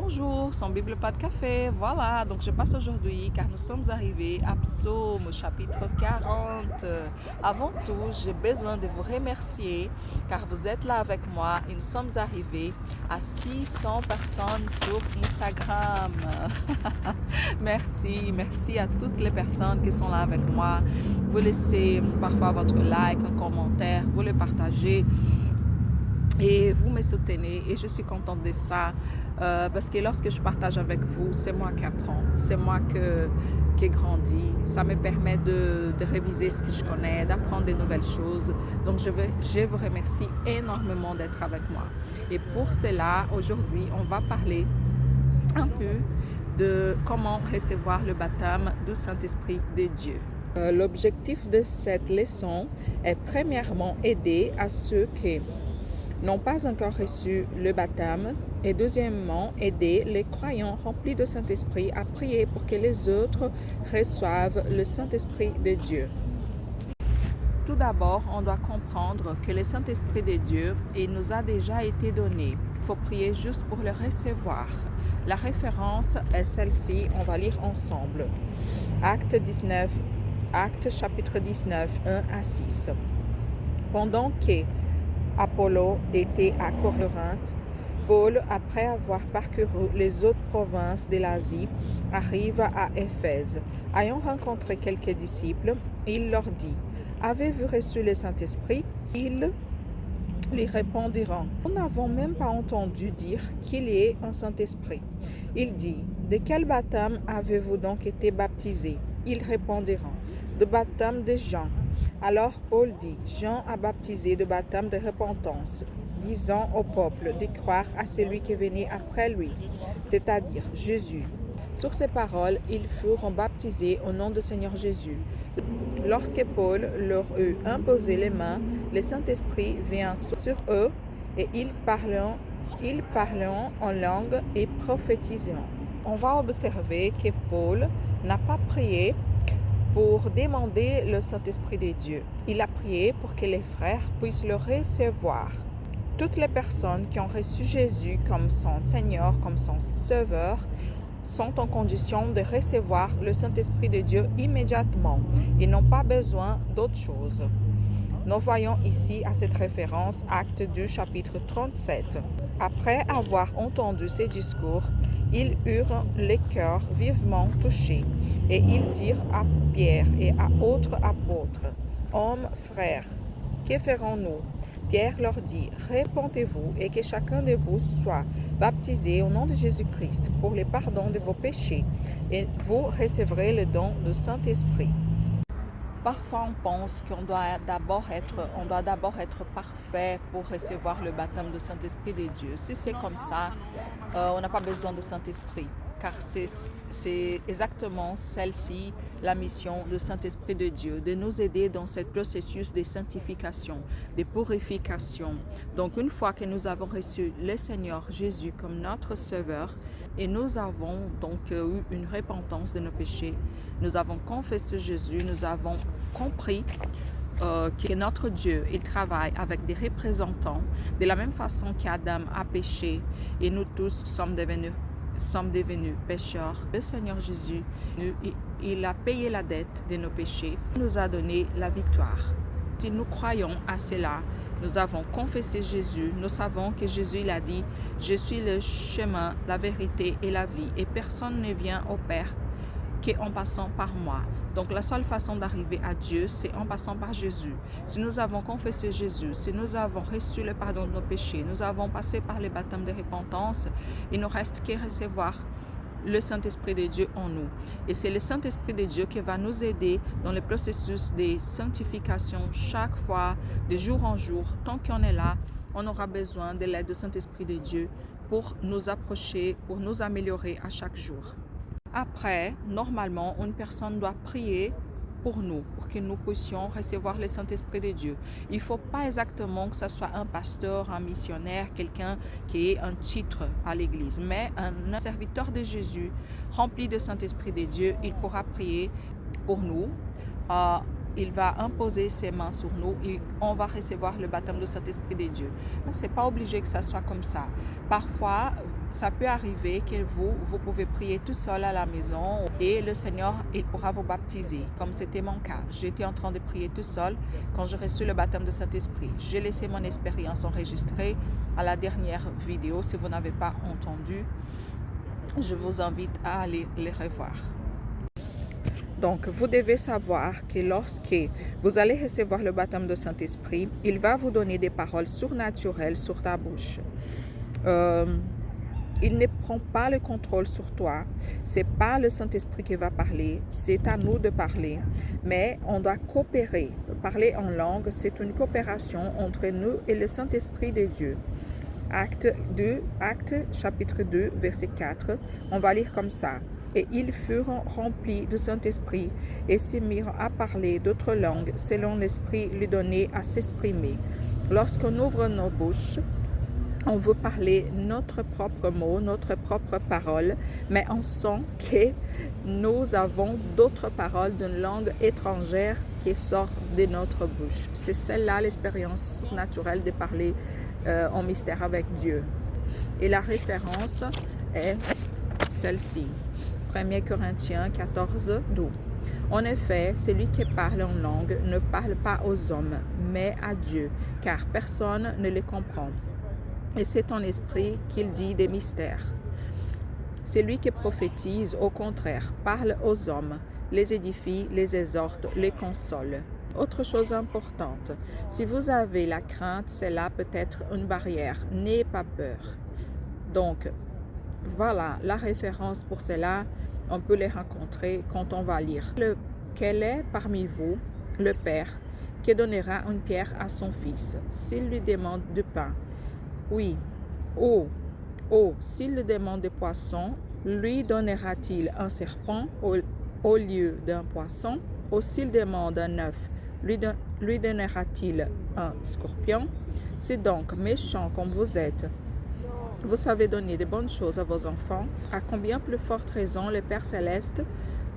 bonjour, son Bible pas de café, voilà, donc je passe aujourd'hui car nous sommes arrivés à Psaume chapitre 40. Avant tout, j'ai besoin de vous remercier car vous êtes là avec moi et nous sommes arrivés à 600 personnes sur Instagram. Merci à toutes les personnes qui sont là avec moi. Vous laissez parfois votre like, un commentaire, vous le partagez. Et vous me soutenez et je suis contente de ça parce que lorsque je partage avec vous, c'est moi qui apprends, c'est moi qui grandis. Ça me permet de réviser ce que je connais, d'apprendre de nouvelles choses. Donc je vous remercie énormément d'être avec moi. Et pour cela, aujourd'hui, on va parler un peu de comment recevoir le baptême du Saint-Esprit de Dieu. L'objectif de cette leçon est premièrement aider à ceux qui n'ont pas encore reçu le baptême et deuxièmement, aider les croyants remplis de Saint-Esprit à prier pour que les autres reçoivent le Saint-Esprit de Dieu. Tout d'abord, on doit comprendre que le Saint-Esprit de Dieu, il nous a déjà été donné. Il faut prier juste pour le recevoir. La référence est celle-ci, on va lire ensemble. Actes chapitre 19, 1 à 6. Pendant que Apollo était à Corinthe, Paul, après avoir parcouru les autres provinces de l'Asie, arrive à Éphèse. Ayant rencontré quelques disciples, il leur dit: « Avez-vous reçu le Saint-Esprit ?» Ils lui répondirent: « Nous n'avons même pas entendu dire qu'il y ait un Saint-Esprit. » Il dit: « De quel baptême avez-vous donc été baptisés ?» Ils répondirent: « De baptême de Jean. » Alors Paul dit: « Jean a baptisé de baptême de repentance, disant au peuple de croire à celui qui venait après lui, c'est-à-dire Jésus. » Sur ces paroles, ils furent baptisés au nom du Seigneur Jésus. Lorsque Paul leur eut imposé les mains, le Saint-Esprit vint sur eux et ils parlaient en langue et prophétisaient. On va observer que Paul n'a pas prié pour demander le Saint-Esprit de Dieu. Il a prié pour que les frères puissent le recevoir. Toutes les personnes qui ont reçu Jésus comme son Seigneur, comme son Sauveur, sont en condition de recevoir le Saint-Esprit de Dieu immédiatement. Ils n'ont pas besoin d'autre chose. Nous voyons ici à cette référence Acte 2, chapitre 37. Après avoir entendu ces discours, ils eurent les cœurs vivement touchés, et ils dirent à Pierre et à autres apôtres: « Hommes, frères, que ferons-nous » Pierre leur dit: « Répentez-vous et que chacun de vous soit baptisé au nom de Jésus-Christ pour le pardon de vos péchés, et vous recevrez le don du Saint-Esprit. » Parfois, on pense qu'on doit d'abord être parfait pour recevoir le baptême du Saint-Esprit de Dieu. Si c'est comme ça, on n'a pas besoin de Saint-Esprit, car c'est exactement celle-ci, la mission du Saint-Esprit de Dieu, de nous aider dans ce processus de sanctification, de purification. Donc, une fois que nous avons reçu le Seigneur Jésus comme notre Sauveur, et nous avons donc eu une repentance de nos péchés, nous avons confessé Jésus, nous avons compris que notre Dieu, il travaille avec des représentants de la même façon qu'Adam a péché et nous tous sommes devenus pécheurs. Le Seigneur Jésus, il a payé la dette de nos péchés, il nous a donné la victoire. Si nous croyons à cela, nous avons confessé Jésus, nous savons que Jésus il a dit: « Je suis le chemin, la vérité et la vie, et personne ne vient au Père qu'en passant par moi. » Donc la seule façon d'arriver à Dieu, c'est en passant par Jésus. Si nous avons confessé Jésus, si nous avons reçu le pardon de nos péchés, nous avons passé par le baptême de repentance, il ne reste qu'à recevoir le Saint-Esprit de Dieu en nous. Et c'est le Saint-Esprit de Dieu qui va nous aider dans le processus de sanctification chaque fois, de jour en jour. Tant qu'on est là, on aura besoin de l'aide du Saint-Esprit de Dieu pour nous approcher, pour nous améliorer à chaque jour. Après, normalement, une personne doit prier pour nous, pour que nous puissions recevoir le Saint-Esprit de Dieu. Il ne faut pas exactement que ce soit un pasteur, un missionnaire, quelqu'un qui ait un titre à l'Église, mais un serviteur de Jésus, rempli de Saint-Esprit de Dieu, il pourra prier pour nous. Il va imposer ses mains sur nous et on va recevoir le baptême du Saint-Esprit de Dieu. Ce n'est pas obligé que ça soit comme ça. Parfois, ça peut arriver que vous pouvez prier tout seul à la maison et le Seigneur, il pourra vous baptiser, comme c'était mon cas. J'étais en train de prier tout seul quand j'ai reçu le baptême de Saint-Esprit. J'ai laissé mon expérience enregistrée à la dernière vidéo. Si vous n'avez pas entendu, je vous invite à aller les revoir. Donc, vous devez savoir que lorsque vous allez recevoir le baptême de Saint-Esprit, il va vous donner des paroles surnaturelles sur ta bouche. Il ne prend pas le contrôle sur toi. C'est pas le Saint-Esprit qui va parler, c'est à nous de parler. Mais on doit coopérer. Parler en langue, c'est une coopération entre nous et le Saint-Esprit de Dieu. Acte chapitre 2, verset 4, on va lire comme ça. Et ils furent remplis du Saint-Esprit et se mirent à parler d'autres langues selon l'Esprit lui donnait à s'exprimer. Lorsqu'on ouvre nos bouches, on veut parler notre propre mot, notre propre parole, mais on sent que nous avons d'autres paroles d'une langue étrangère qui sort de notre bouche. C'est celle-là l'expérience naturelle de parler en mystère avec Dieu. Et la référence est celle-ci. 1 Corinthiens 14, 12. En effet, celui qui parle en langue ne parle pas aux hommes, mais à Dieu, car personne ne le comprend. Et c'est ton esprit qu'il dit des mystères. Celui qui prophétise, au contraire, parle aux hommes, les édifie, les exhorte, les console. Autre chose importante, si vous avez la crainte, cela peut être une barrière. N'ayez pas peur. Donc, voilà la référence pour cela. On peut les rencontrer quand on va lire. Quel est parmi vous le Père qui donnera une pierre à son fils s'il lui demande du pain? Oui. S'il lui demande des poissons, lui donnera-t-il un serpent au lieu d'un poisson? Ou s'il demande un œuf, lui donnera-t-il un scorpion? C'est donc méchant comme vous êtes. Vous savez donner de bonnes choses à vos enfants. À combien plus forte raison le Père Céleste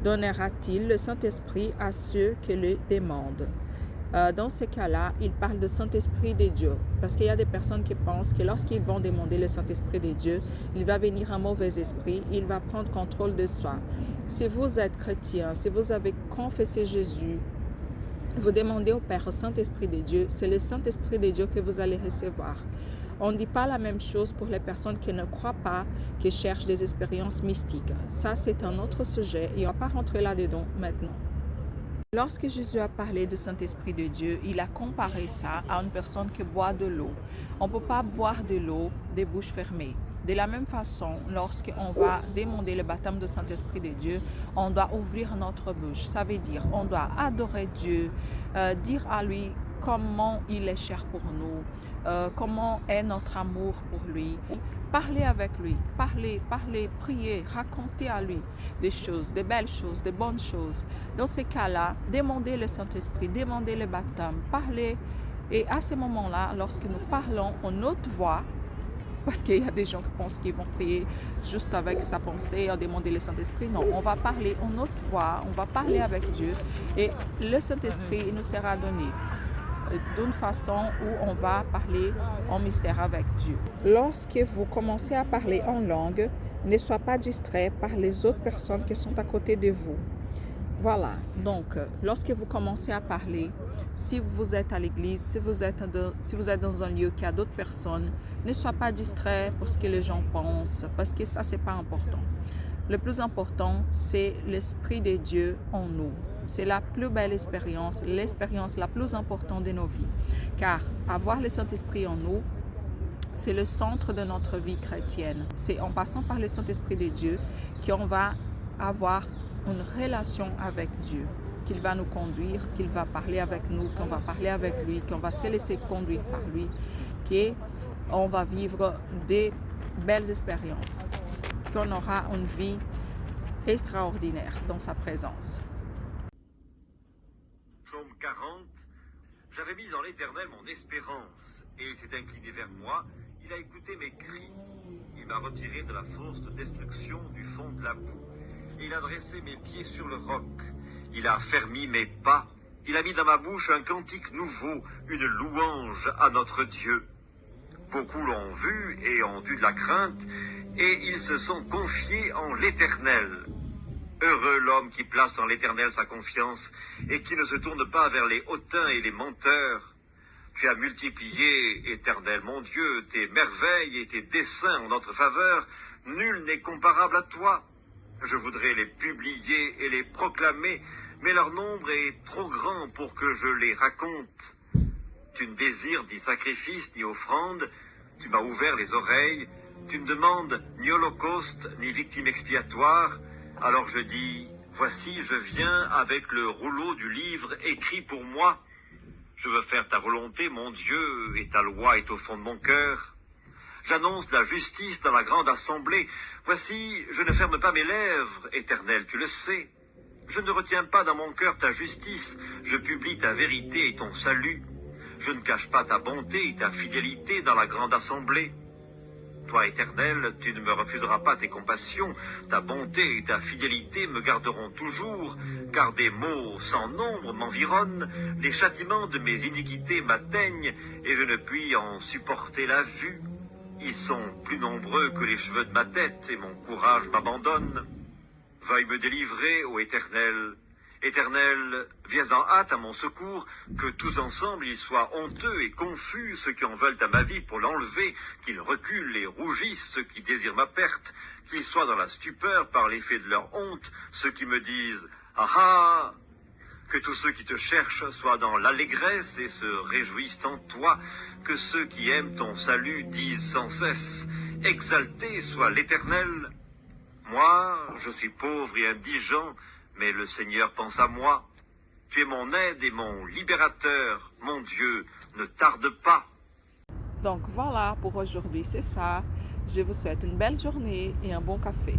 donnera-t-il le Saint-Esprit à ceux qui le demandent? Dans ce cas-là, il parle de Saint-Esprit de Dieu. Parce qu'il y a des personnes qui pensent que lorsqu'ils vont demander le Saint-Esprit de Dieu, il va venir un mauvais esprit, il va prendre contrôle de soi. Si vous êtes chrétien, si vous avez confessé Jésus, vous demandez au Père, au Saint-Esprit de Dieu, c'est le Saint-Esprit de Dieu que vous allez recevoir. On ne dit pas la même chose pour les personnes qui ne croient pas, qui cherchent des expériences mystiques. Ça, c'est un autre sujet et on ne va pas rentrer là-dedans maintenant. Lorsque Jésus a parlé du Saint-Esprit de Dieu, il a comparé ça à une personne qui boit de l'eau. On ne peut pas boire de l'eau des bouches fermées. De la même façon, lorsqu'on va demander le baptême du Saint-Esprit de Dieu, on doit ouvrir notre bouche. Ça veut dire on doit adorer Dieu, dire à lui comment il est cher pour nous, comment est notre amour pour lui. Parler avec lui, parler, prier, raconter à lui des choses, des belles choses, des bonnes choses. Dans ces cas-là, demandez le Saint-Esprit, demandez le baptême, parlez. Et à ce moment-là, lorsque nous parlons en haute voix, parce qu'il y a des gens qui pensent qu'ils vont prier juste avec sa pensée, en demander le Saint-Esprit. Non, on va parler en haute voix, on va parler avec Dieu et le Saint-Esprit nous sera donné d'une façon où on va parler en mystère avec Dieu. Lorsque vous commencez à parler en langue, ne soyez pas distrait par les autres personnes qui sont à côté de vous. Voilà, donc lorsque vous commencez à parler, si vous êtes à l'église, si vous êtes dans un lieu qui a d'autres personnes, ne soyez pas distrait pour ce que les gens pensent, parce que ça, c'est pas important. Le plus important, c'est l'Esprit de Dieu en nous. C'est la plus belle expérience, l'expérience la plus importante de nos vies. Car avoir le Saint-Esprit en nous, c'est le centre de notre vie chrétienne. C'est en passant par le Saint-Esprit de Dieu qu'on va avoir une relation avec Dieu, qu'il va nous conduire, qu'il va parler avec nous, qu'on va parler avec lui, qu'on va se laisser conduire par lui, qu'on va vivre des belles expériences, qu'on aura une vie extraordinaire dans sa présence. Psaume 40. J'avais mis en l'Éternel mon espérance, et il s'est incliné vers moi, il a écouté mes cris. Il m'a retiré de la fosse de destruction du fond de la boue. Il a dressé mes pieds sur le roc. Il a affermi mes pas. Il a mis dans ma bouche un cantique nouveau, une louange à notre Dieu. Beaucoup l'ont vu et ont eu de la crainte. et ils se sont confiés en l'Éternel. Heureux l'homme qui place en l'Éternel sa confiance et qui ne se tourne pas vers les hautains et les menteurs. Tu as multiplié, Éternel mon Dieu, tes merveilles et tes desseins en notre faveur. Nul n'est comparable à toi. Je voudrais les publier et les proclamer, mais leur nombre est trop grand pour que je les raconte. Tu ne désires ni sacrifice ni offrande, tu m'as ouvert les oreilles, tu ne demandes ni holocauste ni victime expiatoire. Alors je dis, voici je viens avec le rouleau du livre écrit pour moi. Je veux faire ta volonté, mon Dieu, et ta loi est au fond de mon cœur. J'annonce la justice dans la grande assemblée. Voici, je ne ferme pas mes lèvres, Éternel, tu le sais. Je ne retiens pas dans mon cœur ta justice, je publie ta vérité et ton salut. Je ne cache pas ta bonté et ta fidélité dans la grande assemblée. Toi, Éternel, tu ne me refuseras pas tes compassions, ta bonté et ta fidélité me garderont toujours, car des maux sans nombre m'environnent, les châtiments de mes iniquités m'atteignent, et je ne puis en supporter la vue. Ils sont plus nombreux que les cheveux de ma tête, et mon courage m'abandonne. Veuille me délivrer, ô Éternel. Éternel, viens en hâte à mon secours, que tous ensemble ils soient honteux et confus, ceux qui en veulent à ma vie pour l'enlever, qu'ils reculent et rougissent, ceux qui désirent ma perte, qu'ils soient dans la stupeur par l'effet de leur honte, ceux qui me disent « Ah ah !» Que tous ceux qui te cherchent soient dans l'allégresse et se réjouissent en toi, que ceux qui aiment ton salut disent sans cesse « Exalté soit l'Éternel !» Moi, je suis pauvre et indigent, mais le Seigneur pense à moi. Tu es mon aide et mon libérateur, mon Dieu, ne tarde pas. Donc voilà, pour aujourd'hui, c'est ça. Je vous souhaite une belle journée et un bon café.